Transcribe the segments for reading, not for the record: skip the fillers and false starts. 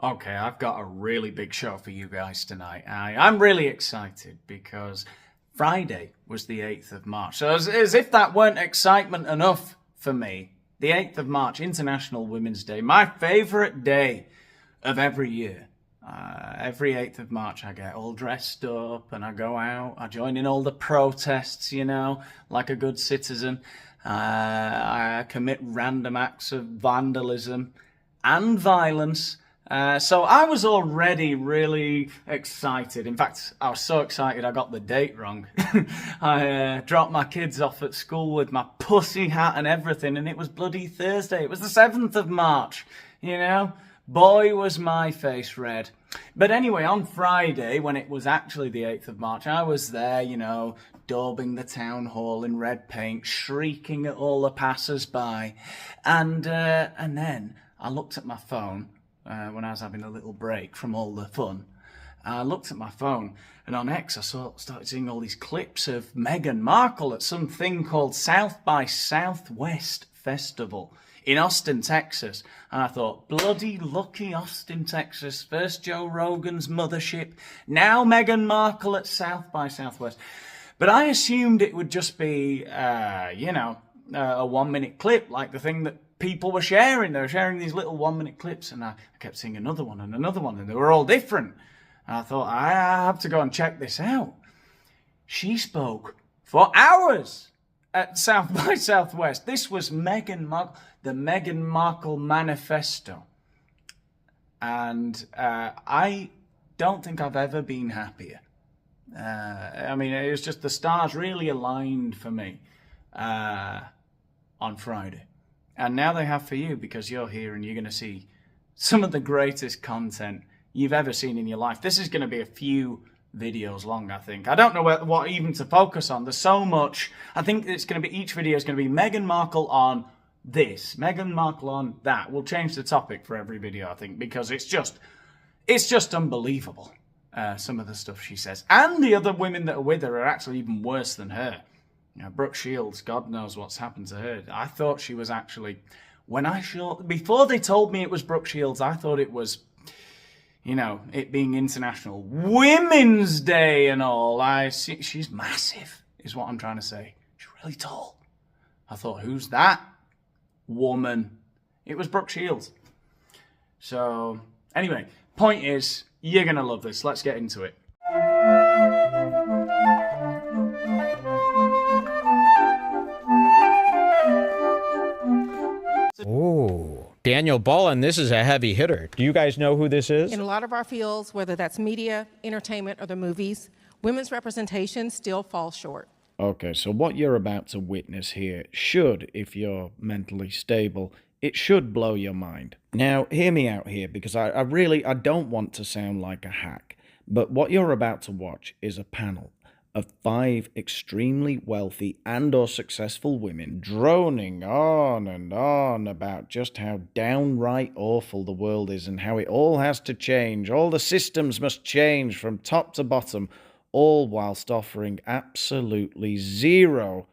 Okay, I've got a really big show for you guys tonight. I'm really excited because Friday was the 8th of March. So, as if that weren't excitement enough for me, the 8th of March, International Women's Day, my favourite day of every year. Every 8th of March, I get all dressed up and I go out. I join in all the protests, like a good citizen. I commit random acts of vandalism and violence. So I was already really excited. In fact, I was so excited I got the date wrong. I dropped my kids off at school with my pussy hat and everything, and it was bloody Thursday. It was the 7th of March, Boy, was my face red. But anyway, on Friday, when it was actually the 8th of March, I was there, daubing the town hall in red paint, shrieking at all the passers-by. And then I looked at my phone when I was having a little break from all the fun. I looked at my phone, and on X I started seeing all these clips of Meghan Markle at some thing called South by Southwest Festival in Austin, Texas. And I thought, bloody lucky Austin, Texas. First Joe Rogan's mothership, now Meghan Markle at South by Southwest. But I assumed it would just be, a 1-minute clip, like the thing that people were sharing. They were sharing these little 1-minute clips, and I kept seeing another one, and they were all different. And I thought, I have to go and check this out. She spoke for hours at South by Southwest. This was Meghan Markle, the Meghan Markle Manifesto. And I don't think I've ever been happier. It was just the stars really aligned for me on Friday. And now they have for you, because you're here and you're going to see some of the greatest content you've ever seen in your life. This is going to be a few videos long, I think. I don't know what even to focus on. There's so much. I think each video is going to be Meghan Markle on this, Meghan Markle on that. We'll change the topic for every video, I think, because it's just unbelievable. Some of the stuff she says. And the other women that are with her are actually even worse than her. Brooke Shields, God knows what's happened to her. I thought she was actually, before they told me it was Brooke Shields, I thought it was, it being International Women's Day and all. She's massive, is what I'm trying to say. She's really tall. I thought, who's that woman? It was Brooke Shields. So, anyway, point is, you're going to love this. Let's get into it. Oh, Daniel Boland, this is a heavy hitter. Do you guys know who this is? In a lot of our fields, whether that's media, entertainment, or the movies, women's representation still falls short. Okay, so what you're about to witness here should, if you're mentally stable, it should blow your mind. Now, hear me out here, because I don't want to sound like a hack, but what you're about to watch is a panel of 5 extremely wealthy and or successful women droning on and on about just how downright awful the world is and how it all has to change. All the systems must change from top to bottom, all whilst offering absolutely zero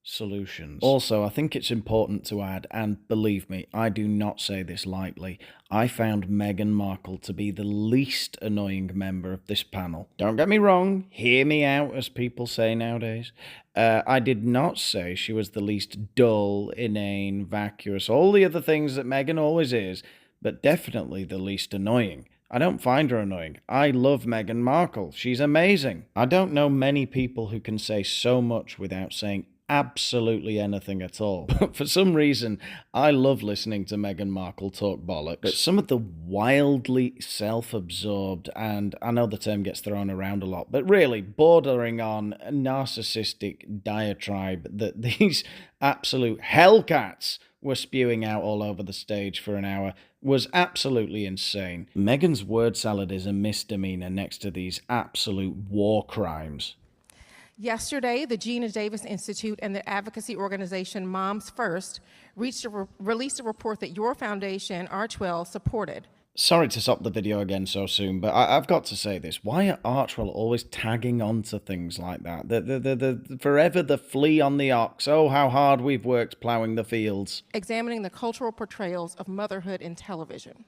solutions. Also, I think it's important to add, and believe me, I do not say this lightly, I found Meghan Markle to be the least annoying member of this panel. Don't get me wrong, hear me out, as people say nowadays. I did not say she was the least dull, inane, vacuous, all the other things that Meghan always is, but definitely the least annoying. I don't find her annoying. I love Meghan Markle. She's amazing. I don't know many people who can say so much without saying absolutely anything at all. But for some reason, I love listening to Meghan Markle talk bollocks. But some of the wildly self-absorbed, and I know the term gets thrown around a lot, but really bordering on a narcissistic diatribe that these absolute hellcats were spewing out all over the stage for an hour was absolutely insane. Meghan's word salad is a misdemeanor next to these absolute war crimes. Yesterday, the Gina Davis Institute and the advocacy organization Moms First released a report that your foundation, Archewell, supported. Sorry to stop the video again so soon, but I've got to say this. Why are Archewell always tagging on to things like that? The forever the flea on the ox. Oh, how hard we've worked ploughing the fields. Examining the cultural portrayals of motherhood in television.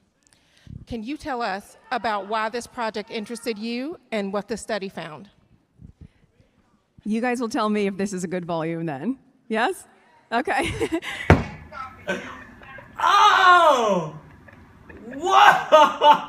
Can you tell us about why this project interested you and what the study found? You guys will tell me if this is a good volume then. Yes? Okay. Oh! Whoa!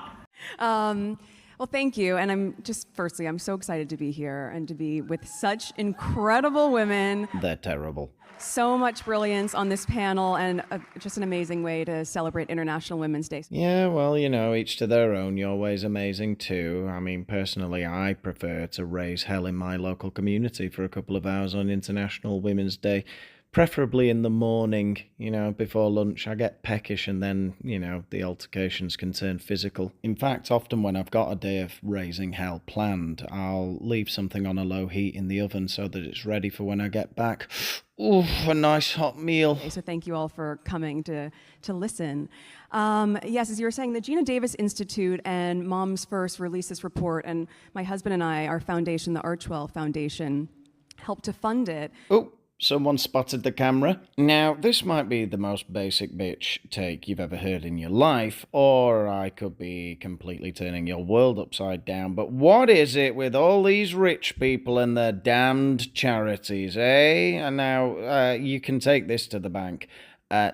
Well, thank you. And firstly, I'm so excited to be here and to be with such incredible women. They're terrible. So much brilliance on this panel, and just an amazing way to celebrate International Women's Day. Yeah, well, each to their own. Your way's amazing too. I mean, personally, I prefer to raise hell in my local community for a couple of hours on International Women's Day. Preferably in the morning, before lunch. I get peckish and then, the altercations can turn physical. In fact, often when I've got a day of raising hell planned, I'll leave something on a low heat in the oven so that it's ready for when I get back. Ooh, a nice hot meal. So thank you all for coming to listen. Yes, as you were saying, the Gina Davis Institute and Moms First released this report, and my husband and I, our foundation, the Archewell Foundation, helped to fund it. Oh. Someone spotted the camera. Now, this might be the most basic bitch take you've ever heard in your life, or I could be completely turning your world upside down, but what is it with all these rich people and their damned charities, eh? And now, you can take this to the bank.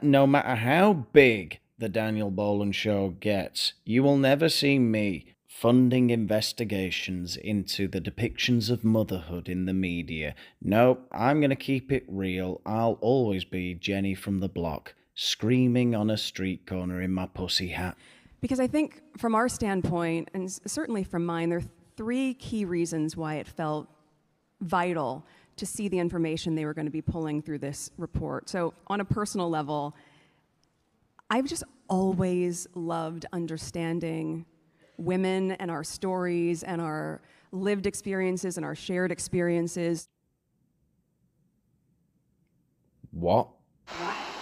No matter how big the Daniel Boland show gets, you will never see me funding investigations into the depictions of motherhood in the media. Nope, I'm going to keep it real. I'll always be Jenny from the block, screaming on a street corner in my pussy hat. Because I think from our standpoint, and certainly from mine, there are three key reasons why it felt vital to see the information they were going to be pulling through this report. So on a personal level, I've just always loved understanding women and our stories and our lived experiences and our shared experiences. What?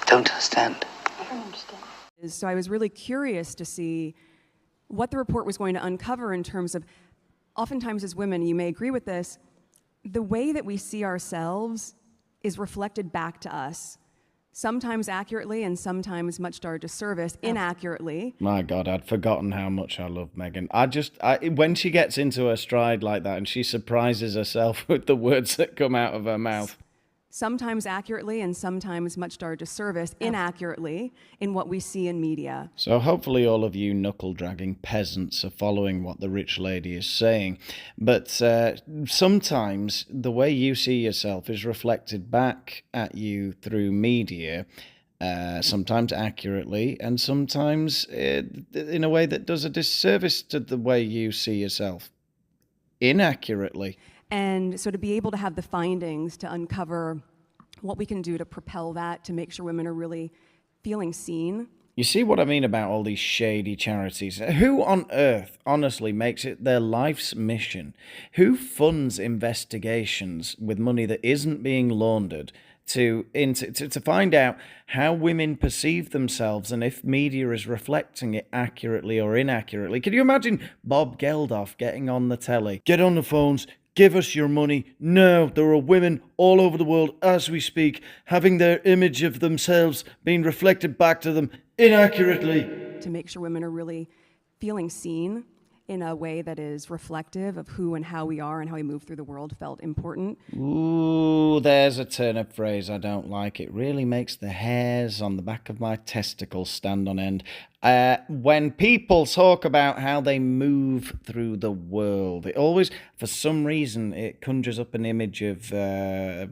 Don't understand. I don't understand. So I was really curious to see what the report was going to uncover in terms of, oftentimes as women, you may agree with this, the way that we see ourselves is reflected back to us. Sometimes accurately and sometimes, much to our disservice, inaccurately. My God, I'd forgotten how much I love Meghan. When she gets into her stride like that and she surprises herself with the words that come out of her mouth. Sometimes accurately and sometimes, much to our disservice, inaccurately in what we see in media. So hopefully all of you knuckle-dragging peasants are following what the rich lady is saying. But sometimes the way you see yourself is reflected back at you through media, sometimes accurately and sometimes in a way that does a disservice to the way you see yourself, inaccurately. And so to be able to have the findings to uncover what we can do to propel that, to make sure women are really feeling seen. You see what I mean about all these shady charities? Who on earth, honestly, makes it their life's mission? Who funds investigations with money that isn't being laundered to find out how women perceive themselves and if media is reflecting it accurately or inaccurately? Can you imagine Bob Geldof getting on the telly? Get on the phones. Give us your money. Now there are women all over the world as we speak having their image of themselves being reflected back to them inaccurately. To make sure women are really feeling seen in a way that is reflective of who and how we are and how we move through the world felt important. Ooh, there's a turnip phrase I don't like. It really makes the hairs on the back of my testicles stand on end. When people talk about how they move through the world, it always, for some reason, it conjures up an image of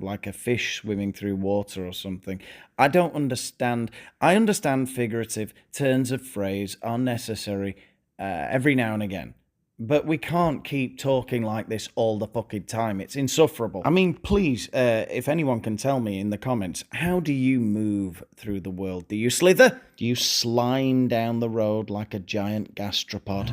like a fish swimming through water or something. I don't understand. I understand figurative turns of phrase are necessary every now and again. But we can't keep talking like this all the fucking time. It's insufferable. I mean, please, if anyone can tell me in the comments, how do you move through the world? Do you slither? Do you slime down the road like a giant gastropod?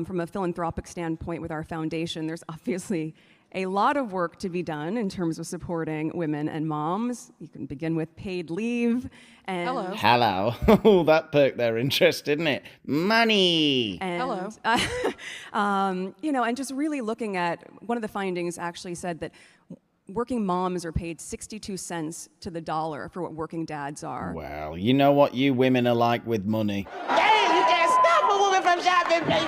From a philanthropic standpoint with our foundation, there's obviously a lot of work to be done in terms of supporting women and moms. You can begin with paid leave and... Hello. Oh, that perked their interest, didn't it? Money. And, and just really looking at, one of the findings actually said that working moms are paid 62 cents to the dollar for what working dads are. Well, you know what you women are like with money. Hey, you can't stop a woman from shopping, baby.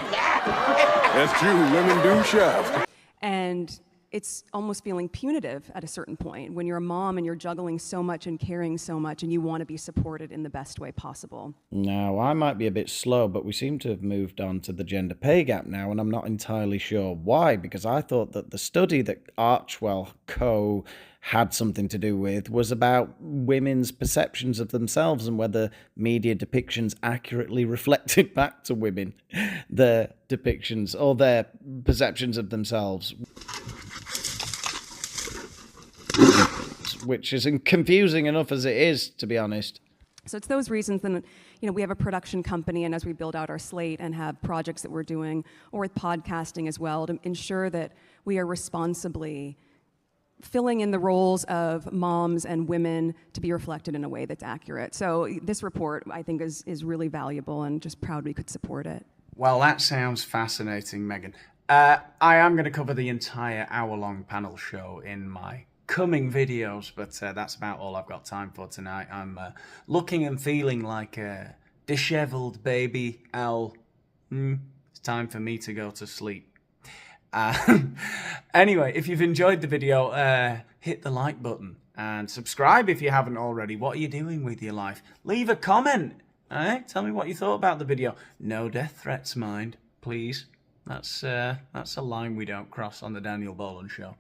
That's true. Women do shop. And it's almost feeling punitive at a certain point when you're a mom and you're juggling so much and carrying so much and you want to be supported in the best way possible. Now, I might be a bit slow, but we seem to have moved on to the gender pay gap now, and I'm not entirely sure why, because I thought that the study that Archewell Co. had something to do with was about women's perceptions of themselves and whether media depictions accurately reflected back to women their depictions or their perceptions of themselves. Which is confusing enough as it is, to be honest. So it's those reasons that, we have a production company, and as we build out our slate and have projects that we're doing, or with podcasting as well, to ensure that we are responsibly filling in the roles of moms and women to be reflected in a way that's accurate. So this report, I think, is really valuable, and just proud we could support it. Well, that sounds fascinating, Megan. I am going to cover the entire hour-long panel show in my coming videos, but that's about all I've got time for tonight. I'm looking and feeling like a disheveled baby owl. It's time for me to go to sleep. Anyway, if you've enjoyed the video, hit the like button and subscribe if you haven't already. What are you doing with your life? Leave a comment. Tell me what you thought about the video. No death threats, mind, please. That's a line we don't cross on the Daniel Boland show.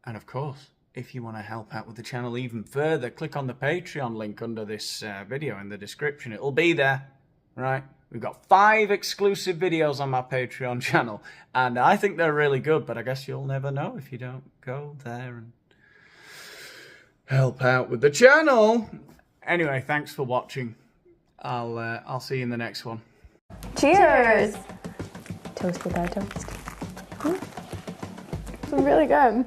And of course, if you want to help out with the channel even further, click on the Patreon link under this video in the description. It'll be there, right? We've got 5 exclusive videos on my Patreon channel, and I think they're really good, but I guess you'll never know if you don't go there and help out with the channel. Anyway, thanks for watching. I'll see you in the next one. Cheers! Toast with our toast. It's really good.